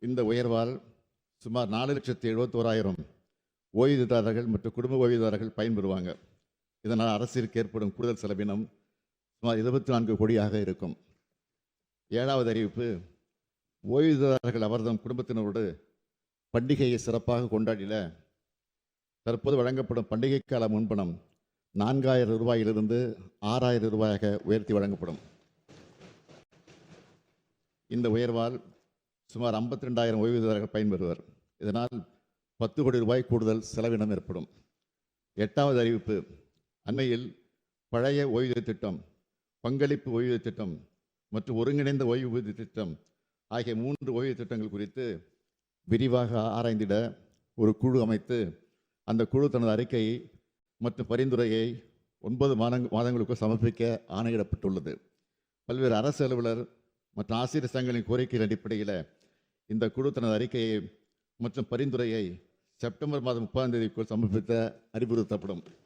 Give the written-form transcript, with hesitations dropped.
இந்த உயர்வால் சுமார் 4,71,000 ஓய்வூதியதாரர்கள் மற்றும் குடும்ப ஓய்வூதியதாரர்கள் பயன்பெறுவாங்க. இதனால் அரசிற்கு ஏற்படும் கூடுதல் செலவினம் சுமார் 24 கோடியாக இருக்கும். 7வது அறிவிப்பு, ஓய்வூதியதாரர்கள் அவர்தம் குடும்பத்தினரோடு பண்டிகையை சிறப்பாக கொண்டாடிட தற்போது வழங்கப்படும் பண்டிகை கால முன்பணம் 4,000 ரூபாயிலிருந்து 6,000 ரூபாயாக உயர்த்தி வழங்கப்படும். இந்த உயர்வால் சுமார் 52,000 ஓய்வூதியதாரர்கள் பயன்பெறுவர். இதனால் 10 கோடி ரூபாய் கூடுதல் செலவினம் ஏற்படும். 8வது அறிவிப்பு, அண்மையில் பழைய ஓய்வூதிய திட்டம், பங்களிப்பு ஓய்வூதிய திட்டம் மற்றும் ஒருங்கிணைந்த ஓய்வூதிய திட்டம் ஆகிய 3 ஓய்வூதிய திட்டங்கள் குறித்து விரிவாக ஆராய்ந்திட ஒரு குழு அமைத்து அந்த குழு தனது அறிக்கையை மற்றும் பரிந்துரையை 9 மாதங்களுக்கு சமர்ப்பிக்க ஆணையிடப்பட்டுள்ளது. பல்வேறு அரசு அலுவலர் மற்றும் ஆசிரியர் சங்கங்களின் கோரிக்கையின் அடிப்படையில் இந்த குழு தனது அறிக்கையை மற்றும் பரிந்துரையை செப்டம்பர் மாதம் 30ஆம் தேதிக்குள் சமர்ப்பிக்க அறிவுறுத்தப்படும்.